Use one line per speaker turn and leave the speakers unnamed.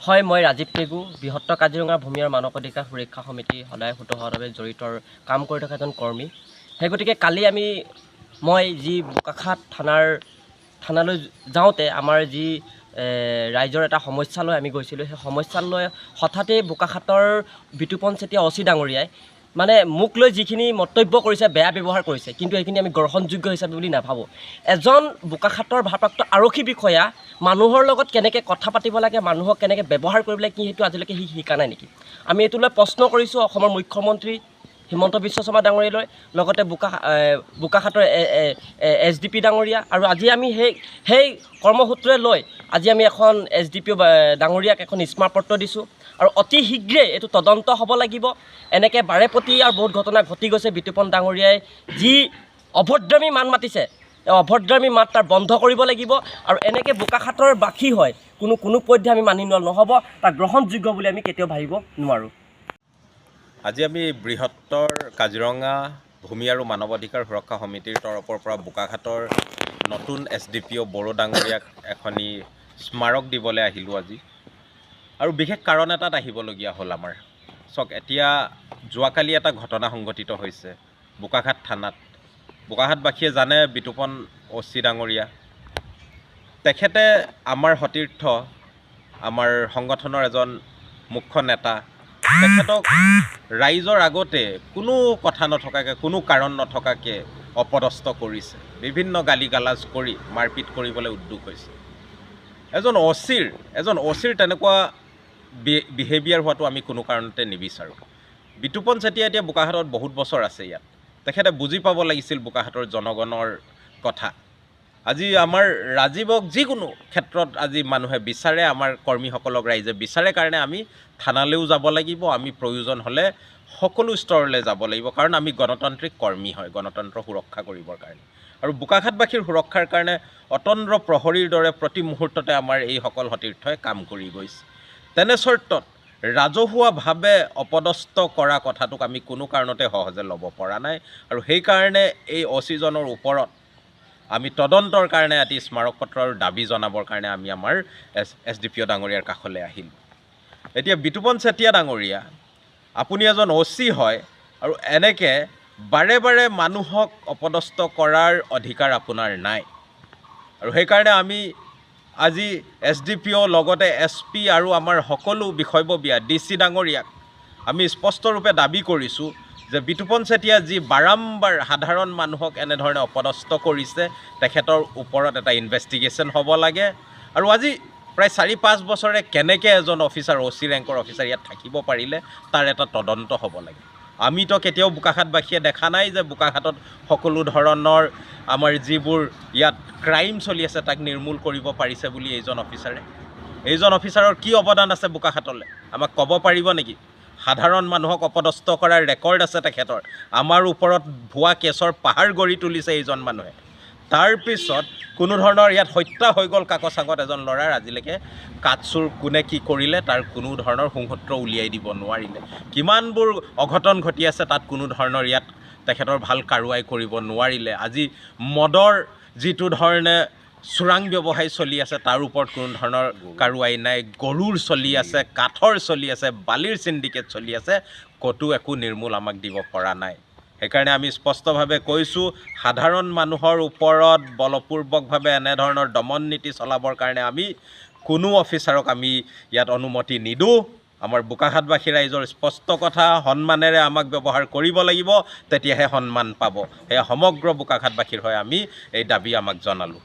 হয়, মই ৰাজীৱ পেগু বৃহত্তৰ কাজিৰঙা ভূমি আৰু মানৱ অধিকাৰ সুৰক্ষা সমিতি সদায় সুতহভাৱে জড়িত কাম কৰি থকা এজন কৰ্মী। সেই গতিকে কালি মই যি বোকাখাট থানালৈ যাওঁতে আমাৰ যি ৰাইজৰ এটা সমস্যা লৈ আমি গৈছিলোঁ, সেই সমস্যা লৈ হঠাতেই বোকাখাটৰ বিতুপন চেতিয়া অচি ডাঙৰীয়াই মানে মোক লৈ যিখিনি মন্তব্য কৰিছে, বেয়া ব্যৱহাৰ কৰিছে, কিন্তু সেইখিনি আমি গ্ৰহণযোগ্য হিচাপে বুলি নাভাবোঁ। এজন বোকাখাটৰ ভাৰপ্ৰাপ্ত আৰক্ষী বিষয়া মানুহৰ লগত কেনেকৈ কথা পাতিব লাগে, মানুহক কেনেকৈ ব্যৱহাৰ কৰিব লাগে, সেইটো আজিলৈকে শিকা নাই নেকি? আমি এইটো লৈ প্ৰশ্ন কৰিছোঁ অসমৰ মুখ্যমন্ত্ৰী হিমন্ত বিশ্ব শৰ্মা ডাঙৰীয়ালৈ, লগতে বোকাখাটৰ SDP ডাঙৰীয়া, আৰু আজি আমি সেই কৰ্মসূত্ৰে লৈ আজি আমি এখন SDP ডাঙৰীয়াক এখন স্মাৰকপত্ৰ দিছোঁ। আৰু অতি শীঘ্ৰে এইটো তদন্ত হ'ব লাগিব। এনেকৈ বাৰেপতি আৰু বহুত ঘটনা ঘটি গৈছে। বিতুপন ডাঙৰীয়াই যি অভদ্ৰামী মান মাতিছে, অভদ্ৰামী মাত তাৰ বন্ধ কৰিব লাগিব। আৰু এনেকৈ বোকাখাটৰ বাসী হয় কোনো পধ্যে আমি মানি লোৱা নহ'ব, তাৰ গ্ৰহণযোগ্য বুলি আমি কেতিয়াও ভাবিব নোৱাৰোঁ।
আজি আমি বৃহত্তৰ কাজিৰঙা ভূমি আৰু মানৱ অধিকাৰ সুৰক্ষা সমিতিৰ তৰফৰ পৰা বোকাখাটৰ নতুন SDPO বড়ো ডাঙৰীয়াক এখনি স্মাৰক দিবলৈ আহিলোঁ আজি। আৰু বিশেষ কাৰণ এটাত আহিবলগীয়া হ'ল আমাৰ। চাওক, এতিয়া যোৱাকালি এটা ঘটনা সংঘটিত হৈছে বোকাখাট থানাত। বোকাখাটবাসীয়ে জানে বিতুপন OC ডাঙৰীয়া, তেখেতে আমাৰ সতীৰ্থ, আমাৰ সংগঠনৰ এজন মুখ্য নেতা। তেখেতক ৰাইজৰ আগতে কোনো কথা নথকাকৈ, কোনো কাৰণ নথকাকৈ অপদস্থ কৰিছে, বিভিন্ন গালি গালাজ কৰি মাৰপিট কৰিবলৈ উদ্যোগ হৈছে। এজন অচিৰ তেনেকুৱা বিহেভিয়াৰ হোৱাটো আমি কোনো কাৰণতে নিবিচাৰোঁ। বিতুপন চেতিয়া এতিয়া বোকাখাটত বহুত বছৰ আছে ইয়াত। তেখেতে বুজি পাব লাগিছিল বোকাখাটৰ জনগণৰ কথা। আজি আমাৰ ৰাজীৱক যিকোনো ক্ষেত্ৰত আজি মানুহে বিচাৰে, আমাৰ কৰ্মীসকলক ৰাইজে বিচাৰে কাৰণে আমি থানালৈও যাব লাগিব, আমি প্ৰয়োজন হ'লে সকলো স্তৰলৈ যাব লাগিব, কাৰণ আমি গণতান্ত্ৰিক কৰ্মী হয়, গণতন্ত্ৰ সুৰক্ষা কৰিবৰ কাৰণে। আৰু বোকাখাটবাসীৰ সুৰক্ষাৰ কাৰণে অতন্দ্ৰ প্ৰহৰীৰ দৰে প্ৰতি মুহূৰ্ততে আমাৰ এইসকল সতীৰ্থই কাম কৰি গৈছে। তেনে চৰ্তত ৰাজহুৱাভাৱে অপদস্থ কৰা কথাটোক আমি কোনো কাৰণতে সহজে ল'ব পৰা নাই। আৰু সেইকাৰণে এই OC-জনৰ ওপৰত আমি তদন্তৰ কাৰণে এটি স্মাৰকপত্ৰ আৰু দাবী জনাবৰ কাৰণে আমি আমাৰ SDPO ডাঙৰীয়াৰ কাষলৈ আহিলোঁ। এতিয়া বিতুপন চেতিয়া ডাঙৰীয়া, আপুনি এজন OC হয়, আৰু এনেকৈ বাৰে বাৰে মানুহক অপদস্থ কৰাৰ অধিকাৰ আপোনাৰ নাই। আৰু সেইকাৰণে আমি আজি SDPO লগতে SP আৰু আমাৰ সকলো বিষয়ববীয়া DC ডাঙৰীয়াক আমি স্পষ্টৰূপে দাবী কৰিছোঁ যে বিতুপন চেতিয়া যি বাৰম্বাৰ সাধাৰণ মানুহক এনেধৰণে অপদস্থ কৰিছে, তেখেতৰ ওপৰত এটা ইনভেষ্টিগেশ্যন হ'ব লাগে। আৰু আজি প্ৰায় 4-5 বছৰে কেনেকৈ এজন অফিচাৰ, OC ৰেংকৰ অফিচাৰ ইয়াত থাকিব পাৰিলে, তাৰ এটা তদন্ত হ'ব লাগে। আমিতো কেতিয়াও বোকাখাটবাসীয়ে দেখা নাই যে বোকাখাটত সকলো ধৰণৰ আমাৰ যিবোৰ ইয়াত ক্ৰাইম চলি আছে তাক নিৰ্মূল কৰিব পাৰিছে বুলি এইজন অফিচাৰৰ কি অৱদান আছে বোকাখাটলৈ, আমাক ক'ব পাৰিব নেকি? সাধাৰণ মানুহক অপদস্থ কৰাৰ ৰেকৰ্ড আছে তেখেতৰ। আমাৰ ওপৰত ভুৱা কেছৰ পাহাৰ গঢ়ি তুলিছে এইজন মানুহে। তাৰপিছত কোনো ধৰণৰ ইয়াত হত্যা হৈ গ'ল কাকচাঙত এজন ল'ৰাৰ, আজিলৈকে কাটচুৰ কোনে কি কৰিলে তাৰ কোনো ধৰণৰ সংসূত্ৰ উলিয়াই দিব নোৱাৰিলে। কিমানবোৰ অঘটন ঘটি আছে, তাত কোনো ধৰণৰ ইয়াত তেখেতৰ ভাল কাৰুৱাই কৰিব নোৱাৰিলে। আজি মদৰ যিটো ধৰণে চোৰাং ব্যৱসায় চলি আছে তাৰ ওপৰত কোনো ধৰণৰ কাৰুৱাই নাই। গৰুৰ চলি আছে, কাঠৰ চলি আছে, বালিৰ চিণ্ডিকেট চলি আছে, ক'তো একো নিৰ্মূল আমাক দিব পৰা নাই। সেইকাৰণে আমি স্পষ্টভাৱে কৈছোঁ, সাধাৰণ মানুহৰ ওপৰত বলপূৰ্বকভাৱে এনেধৰণৰ দমন নীতি চলাবৰ কাৰণে আমি কোনো অফিচাৰক আমি ইয়াত অনুমতি নিদিওঁ। আমাৰ বোকাখাটবাসী ৰাইজৰ স্পষ্ট কথা, সন্মানেৰে আমাক ব্যৱহাৰ কৰিব লাগিব, তেতিয়াহে সন্মান পাব। সেয়া সমগ্ৰ বোকাখাটবাসীৰ হৈ আমি এই দাবী আমাক জনালোঁ।